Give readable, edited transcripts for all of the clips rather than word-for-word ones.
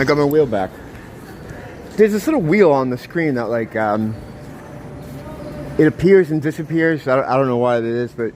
I got my wheel back. There's this little wheel on the screen that like it appears and disappears. I don't know why it is, but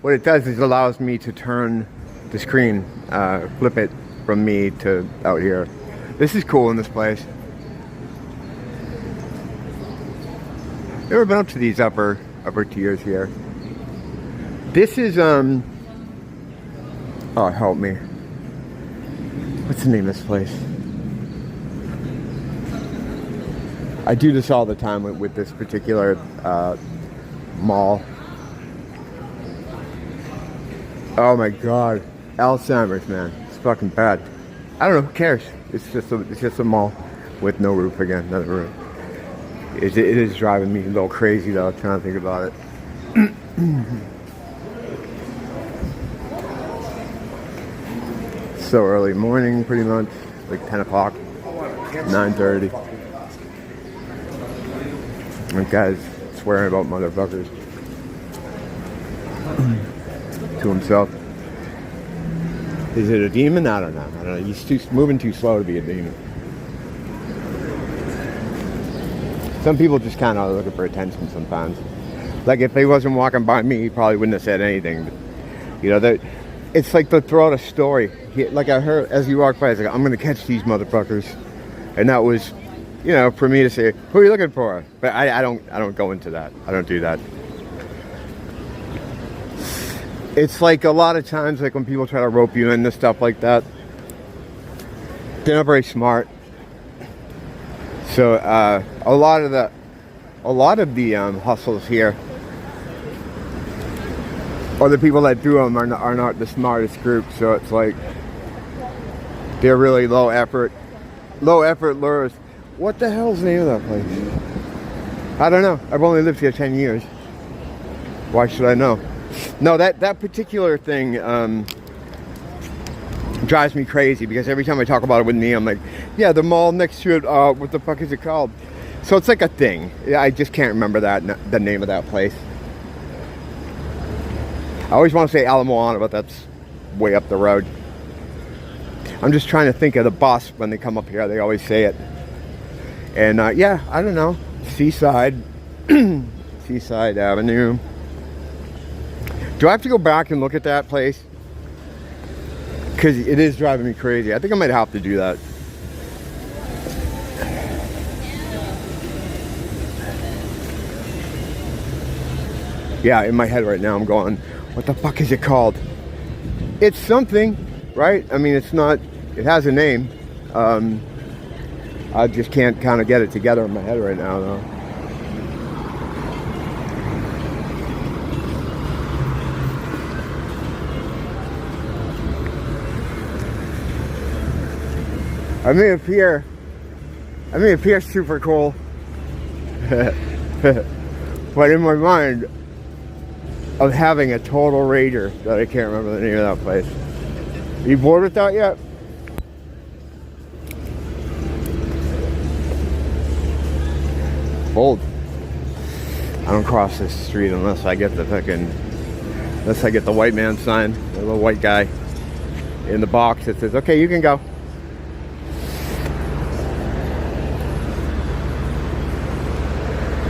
what it does is it allows me to turn the screen, flip it from me to out here. This is cool in this place. Never been up to these upper tiers here. This is oh, help me. What's the name of this place? I do this all the time with this particular mall. Oh my god, Alzheimer's, man, it's fucking bad. I don't know, who cares? It's just a mall with no roof again, another roof. It is driving me a little crazy though, trying to think about it. So early morning, pretty much, like 10 o'clock, 9:30. And guys swearing about motherfuckers to himself. Is it a demon? I don't know. He's moving too slow to be a demon. Some people just kind of looking for attention sometimes. Like if he wasn't walking by me, he probably wouldn't have said anything. But, you know, it's like they'll throw out a story. Like I heard as he walked by, he's like, I'm going to catch these motherfuckers. And that was, you know, for me to say, who are you looking for? But I don't go into that. I don't do that. It's like a lot of times, like when people try to rope you into stuff like that, they're not very smart. So a lot of the hustles here, or the people that do them are not the smartest group. So it's like they're really low effort lures. What the hell's the name of that place? I don't know. I've only lived here 10 years. Why should I know? No, that particular thing drives me crazy because every time I talk about it with Nia, I'm like, yeah, the mall next to it, what the fuck is it called? So it's like a thing. I just can't remember the name of that place. I always want to say Ala Moana, but that's way up the road. I'm just trying to think of the bus when they come up here. They always say it. And yeah, I don't know. Seaside. Seaside Avenue. Do I have to go back and look at that place? Because it is driving me crazy. I think I might have to do that. Yeah, in my head right now I'm going, what the fuck is it called? It's something, right? I mean, it's not, it has a name. I just can't kind of get it together in my head right now, though. I may appear super cool, but in my mind, I'm having a total rager that I can't remember the name of that place. Are you bored with that yet? Bold. I don't cross this street unless I get the white man sign, the little white guy in the box that says, okay, you can go.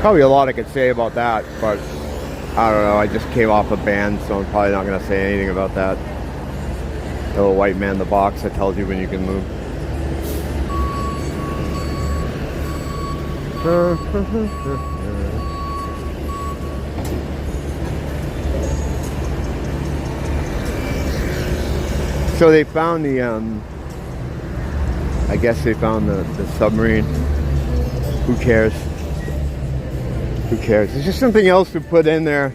Probably a lot I could say about that, but I don't know. I just came off a band, so I'm probably not going to say anything about that. The little white man in the box that tells you when you can move. So they found the, I guess they found the submarine. Who cares? Who cares? It's just something else to put in there.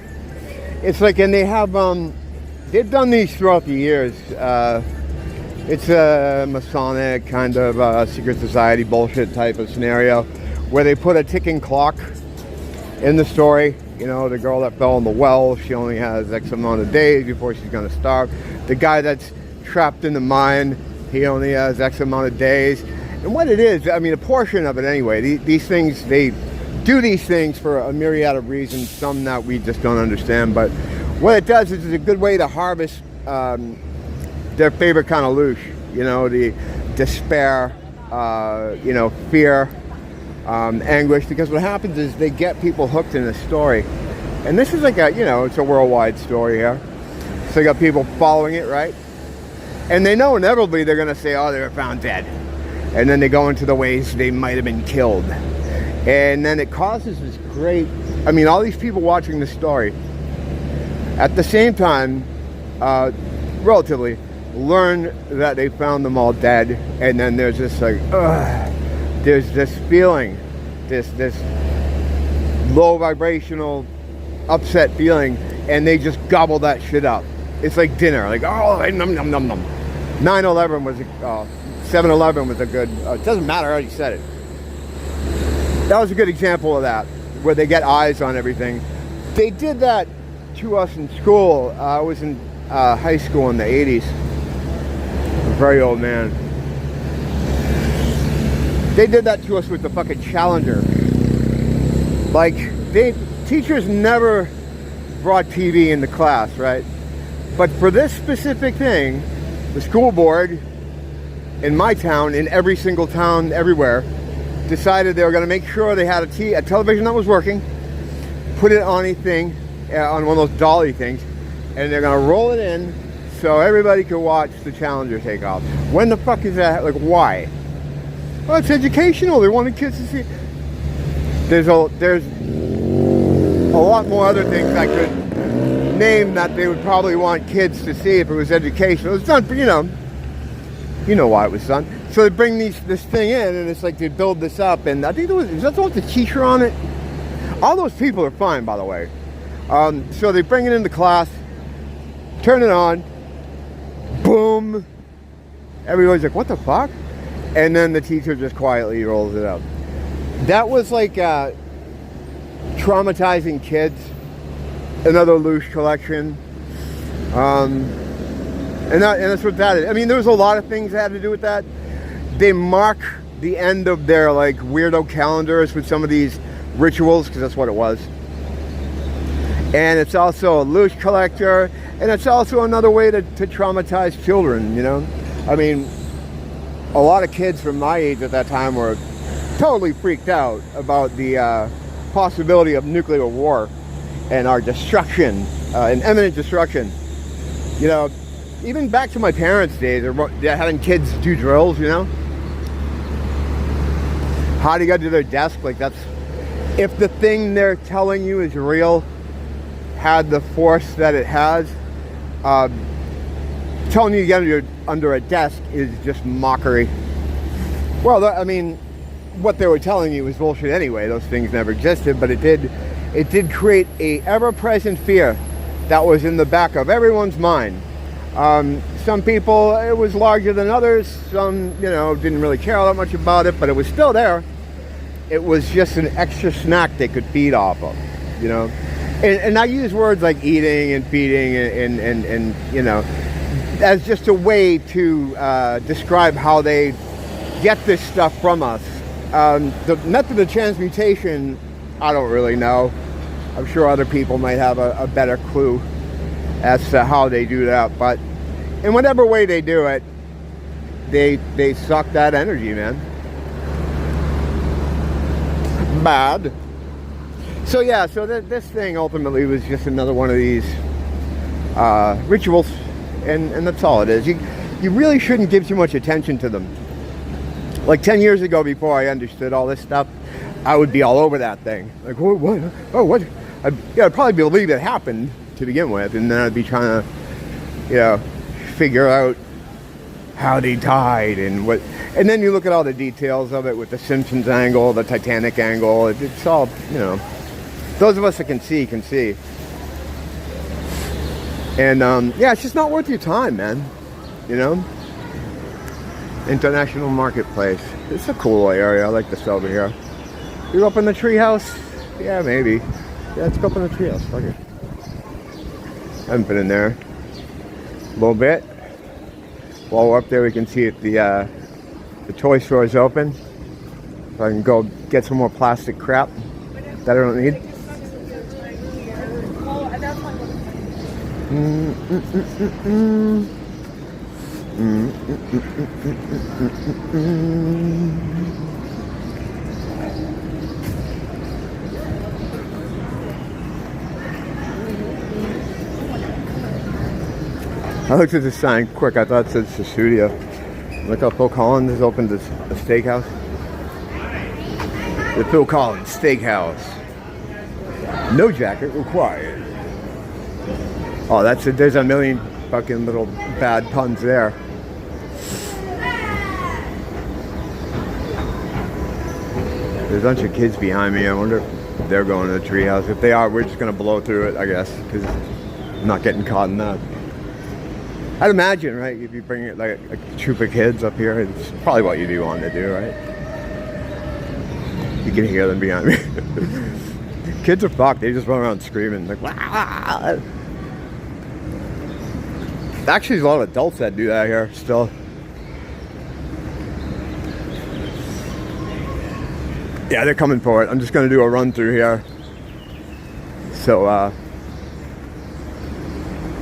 It's like, and they have, they've done these throughout the years. It's a Masonic kind of secret society bullshit type of scenario where they put a ticking clock in the story. You know, the girl that fell in the well, she only has X amount of days before she's going to starve. The guy that's trapped in the mine, he only has X amount of days. And what it is, I mean, a portion of it anyway, these things, they do these things for a myriad of reasons, some that we just don't understand. But what it does is it's a good way to harvest their favorite kind of loosh, you know, the despair, you know, fear, anguish, because what happens is they get people hooked in a story. And this is like a, you know, it's a worldwide story here. So you got people following it, right? And they know inevitably they're going to say, oh, they were found dead. And then they go into the ways they might have been killed. And then it causes this great, I mean, all these people watching the story, at the same time, relatively, learn that they found them all dead. And then there's this like, there's this feeling, this low vibrational, upset feeling, and they just gobble that shit up. It's like dinner, like, oh, num num num num. 9/11 was, 7/11 was a good, it doesn't matter, I already said it. That was a good example of that, where they get eyes on everything. They did that to us in school. I was in high school in the 80s. A very old man. They did that to us with the fucking Challenger. Like, teachers never brought TV into class, right? But for this specific thing, the school board in my town, in every single town, everywhere, decided they were going to make sure they had a television that was working, put it on a thing, on one of those dolly things, and they're going to roll it in so everybody could watch the Challenger take off. When the fuck is that? Like, why? Well, it's educational. They wanted kids to see. There's a lot more other things I could name that they would probably want kids to see if it was educational. It's done for, you know why it was done. So they bring this thing in, and it's like they build this up, and I think is that the one with the teacher on it? All those people are fine, by the way. So they bring it into class, turn it on, boom. Everybody's like, what the fuck? And then the teacher just quietly rolls it up. That was like traumatizing kids. Another loose collection. And that's what that is. I mean, there was a lot of things that had to do with that. They mark the end of their like weirdo calendars with some of these rituals, because that's what it was. And it's also a loose collector, and it's also another way to traumatize children, you know? I mean, a lot of kids from my age at that time were totally freaked out about the possibility of nuclear war and our destruction, and imminent destruction. You know, even back to my parents' days, they're having kids do drills, you know? How do you get to their desk? Like, that's, if the thing they're telling you is real, had the force that it has, telling you to get under a desk is just mockery. Well, I mean, what they were telling you was bullshit anyway. Those things never existed, but it did create a ever-present fear that was in the back of everyone's mind. Some people, it was larger than others. Some, you know, didn't really care all that much about it, but it was still there. It was just an extra snack they could feed off of, you know. And I use words like eating and feeding and you know, as just a way to describe how they get this stuff from us. The method of transmutation, I don't really know. I'm sure other people might have a better clue as to how they do that, but in whatever way they do it, they suck that energy, man. Bad. So yeah, so this thing ultimately was just another one of these rituals, and that's all it is. You really shouldn't give too much attention to them. Like 10 years ago, before I understood all this stuff, I would be all over that thing. Like, what? Oh, what? I'd probably believe it happened to begin with, and then I'd be trying to, you know, figure out how they died and what. And then you look at all the details of it with the Simpsons angle, the Titanic angle. It's all, you know, those of us that can see, can see. And yeah, it's just not worth your time, man. You know? International Marketplace. It's a cool area. I like this over here. You up in the treehouse? Yeah, maybe. Yeah, let's go up in the treehouse. Fuck it. I haven't been in there a little bit. While we're up there, we can see if the toy store is open. So I can go get some more plastic crap that I don't need. I looked at the sign quick. I thought it said Susudia. Look how Phil Collins has opened a steakhouse. The Phil Collins Steakhouse. No jacket required. Oh, that's it. There's a million fucking little bad puns there. There's a bunch of kids behind me. I wonder if they're going to the treehouse. If they are, we're just going to blow through it, I guess, because I'm not getting caught in that. I'd imagine, right, if you bring like a troop of kids up here, it's probably what you'd be wanting to do, right? You can hear them behind me. Kids are fucked. They just run around screaming like, "Wah!" Actually, there's a lot of adults that do that here still. Yeah, they're coming for it. I'm just going to do a run through here. So,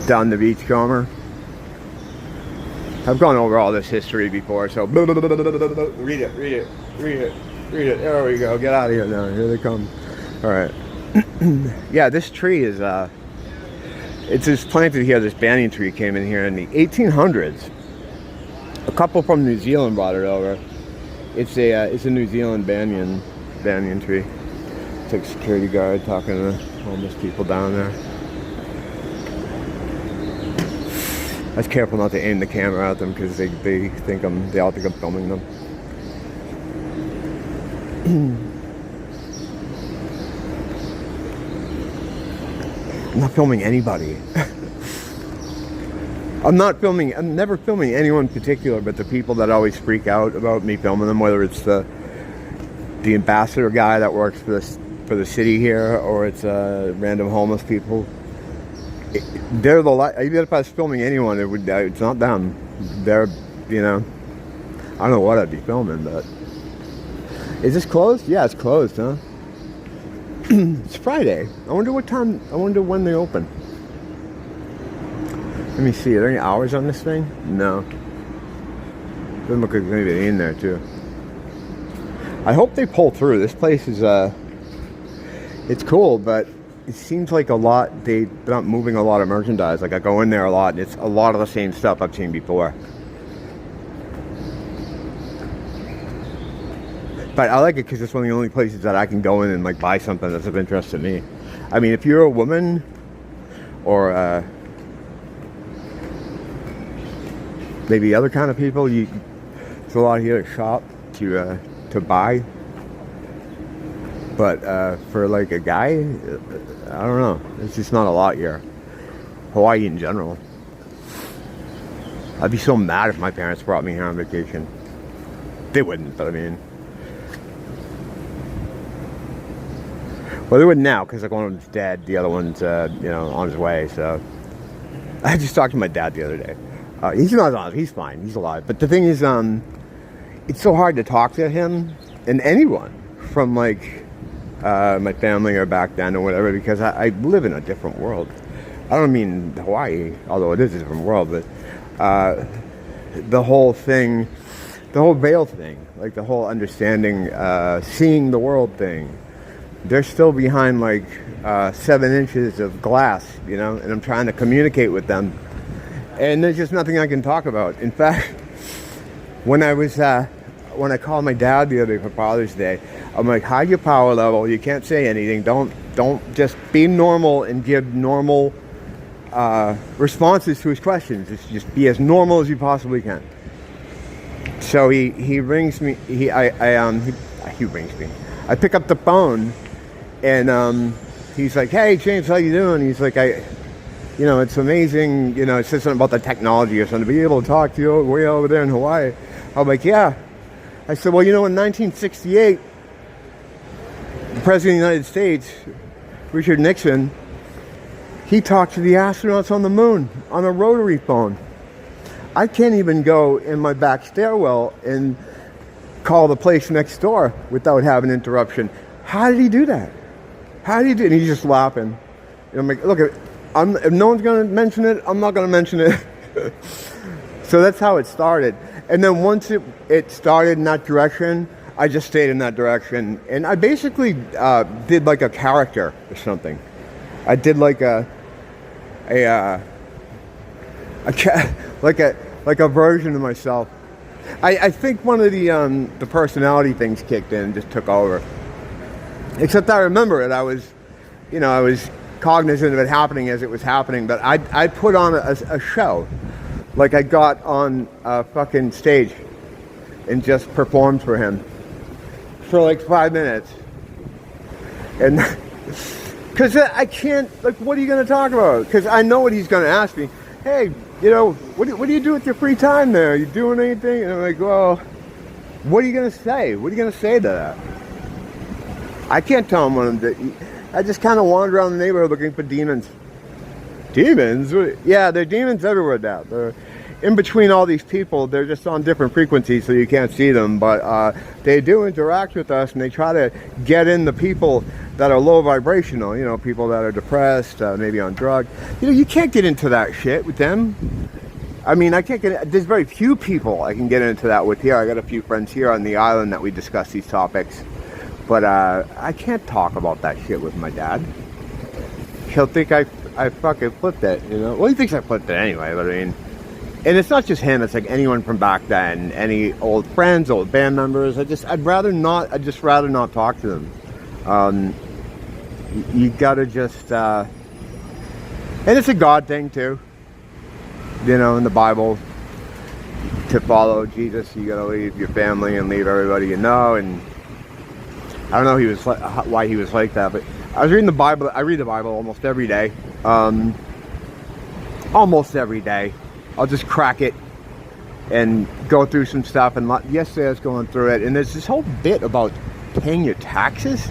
down the beachcomber. I've gone over all this history before, so read it. There we go. Get out of here now. Here they come. All right. Yeah, this tree is it's just planted here. This banyan tree came in here in the 1800s. A couple from New Zealand brought it over. It's a New Zealand banyan tree. It's like a security guard talking to homeless people down there. I was careful not to aim the camera at them because they all think I'm filming them. I'm not filming anybody. I'm never filming anyone in particular, but the people that always freak out about me filming them, whether it's the ambassador guy that works for the city here, or it's random homeless people. They're even if I was filming anyone, it's not them. They're, I don't know what I'd be filming, but is this closed? Yeah, it's closed, huh? It's Friday. I wonder when they open. Let me see. Are there any hours on this thing? No. Doesn't look like there's anybody in there too. I hope they pull through. This place is it's cool, but it seems like they're not moving a lot of merchandise. Like I go in there a lot and it's a lot of the same stuff I've seen before. But I like it because it's one of the only places that I can go in and like buy something that's of interest to me. I mean, if you're a woman or maybe other kind of people, there's a lot here to shop to buy. But for like a guy, I don't know. It's just not a lot here. Hawaii in general. I'd be so mad if my parents brought me here on vacation. They wouldn't, but I mean. Well, they wouldn't now because like one of them's dead, the other one's on his way. So I just talked to my dad the other day. He's not alive. He's fine. He's alive. But the thing is, it's so hard to talk to him and anyone from like my family or back then or whatever, because I live in a different world. I don't mean Hawaii, although it is a different world, but the whole thing, the whole veil thing, like the whole understanding, seeing the world thing, they're still behind like 7 inches of glass, and I'm trying to communicate with them, and there's just nothing I can talk about. In fact, when I called my dad the other day for Father's Day, I'm like, hide your power level. You can't say anything. Don't just be normal and give normal responses to his questions. Just be as normal as you possibly can. So he rings me. He rings me. I pick up the phone, and he's like, "Hey James, how you doing?" He's like, it's amazing. It says something about the technology or something. To be able to talk to you way over there in Hawaii. I'm like, yeah. I said, well, in 1968, the President of the United States, Richard Nixon, he talked to the astronauts on the moon on a rotary phone. I can't even go in my back stairwell and call the place next door without having interruption. How did he do that? And he's just laughing. And I'm like, look, if no one's going to mention it, I'm not going to mention it. So that's how it started. And then once it started in that direction, I just stayed in that direction. And I basically did like a character or something. I did like a version of myself. I think one of the personality things kicked in and just took over. Except I remember it. I was cognizant of it happening as it was happening, but I put on a show. Like I got on a fucking stage and just performed for him for like 5 minutes. And because I can't, like, what are you going to talk about? Because I know what he's going to ask me. Hey, what do you do with your free time there? Are you doing anything? And I'm like, well, what are you going to say? What are you going to say to that? I can't tell him what I'm doing. I just kind of wander around the neighborhood looking for demons. Demons? Yeah, there are demons everywhere now. They're in between all these people. They're just on different frequencies, so you can't see them. But they do interact with us, and they try to get in the people that are low vibrational. People that are depressed, maybe on drugs. You can't get into that shit with them. I mean, I can't get. There's very few people I can get into that with here. I got a few friends here on the island that we discuss these topics. But I can't talk about that shit with my dad. He'll think I fucking flipped it, Well, he thinks I flipped it anyway, but I mean... And it's not just him, it's like anyone from back then. Any old friends, old band members. I'd just rather not talk to them. You gotta just... and it's a God thing, too. In the Bible, to follow Jesus, you gotta leave your family and leave everybody you know, and... I don't know why he was like that, but I was reading the Bible. I read the Bible almost every day. Almost every day. I'll just crack it and go through some stuff. And yesterday I was going through it, and there's this whole bit about paying your taxes.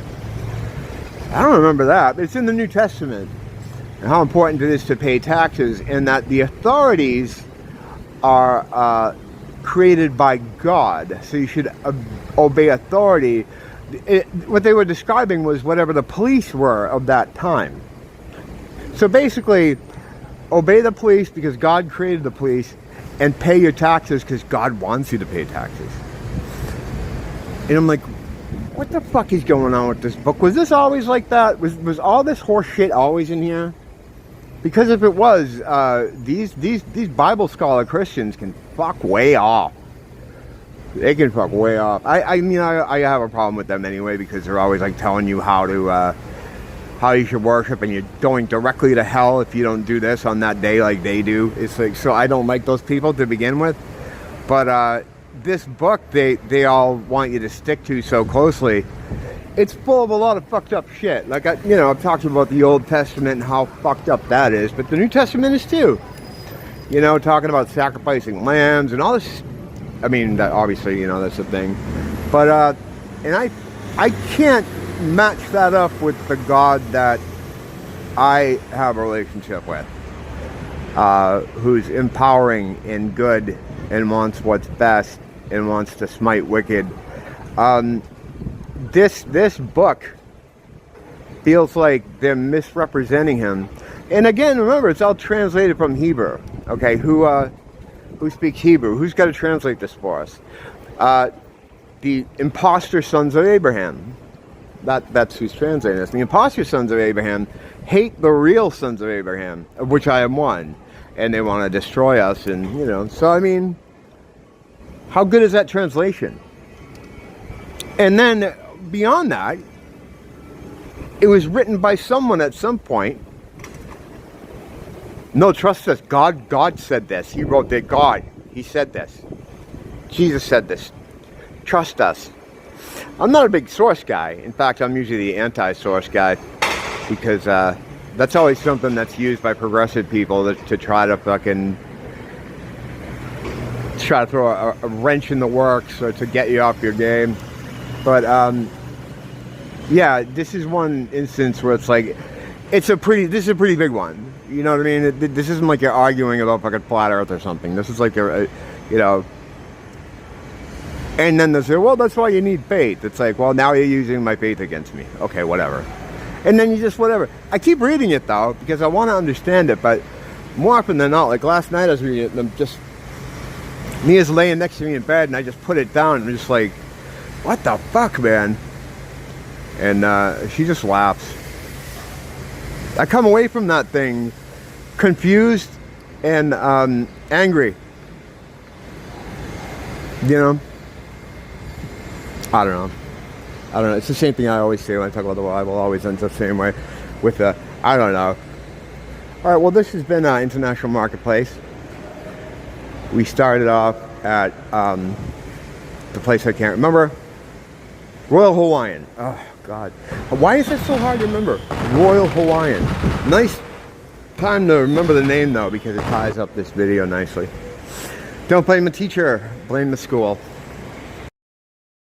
I don't remember that, but it's in the New Testament. And how important it is to pay taxes, and that the authorities are created by God. So you should obey authority. What they were describing was whatever the police were of that time. So basically, obey the police because God created the police, and pay your taxes because God wants you to pay taxes. And I'm like, what the fuck is going on with this book? Was this always like that? Was all this horse shit always in here? Because if it was, these Bible scholar Christians can fuck way off. They can fuck way off. I mean, I have a problem with them anyway, because they're always like telling you how you should worship, and you're going directly to hell if you don't do this on that day like they do. It's like, so I don't like those people to begin with. But this book they all want you to stick to so closely. It's full of a lot of fucked up shit. Like I've talked about the Old Testament and how fucked up that is, but the New Testament is too. Talking about sacrificing lambs and all this. I mean, that obviously, that's a thing. But, and I can't match that up with the God that I have a relationship with. Who's empowering and good and wants what's best and wants to smite wicked. This book feels like they're misrepresenting him. And again, remember, it's all translated from Hebrew. Okay, who speaks Hebrew? Who's got to translate this for us? The imposter sons of Abraham. That's who's translating this. The imposter sons of Abraham hate the real sons of Abraham, of which I am one. And they want to destroy us. And, so I mean, how good is that translation? And then beyond that, it was written by someone at some point. No, trust us. God said this. He wrote that. God, he said this. Jesus said this. Trust us. I'm not a big source guy. In fact, I'm usually the anti-source guy, because that's always something that's used by progressive people to try to throw a wrench in the works or to get you off your game. But yeah, this is one instance where it's like, this is a pretty big one. You know what I mean? This isn't like you're arguing about fucking flat earth or something. This is like and then they say, well, that's why you need faith. It's like, well, now you're using my faith against me. Okay, whatever. And then you just whatever. I keep reading it though, because I want to understand it, but more often than not, like last night I was reading it, and I'm just Mia's laying next to me in bed, and I just put it down, and I'm just like, what the fuck, man? And she just laughs. I come away from that thing confused and angry. You know? I don't know. It's the same thing I always say when I talk about the Bible. Always ends up the same way with the, I don't know. All right, well, this has been International Marketplace. We started off at the place I can't remember. Royal Hawaiian. Oh, God. Why is it so hard to remember? Royal Hawaiian. Nice time to remember the name, though, because it ties up this video nicely. Don't blame the teacher. Blame the school.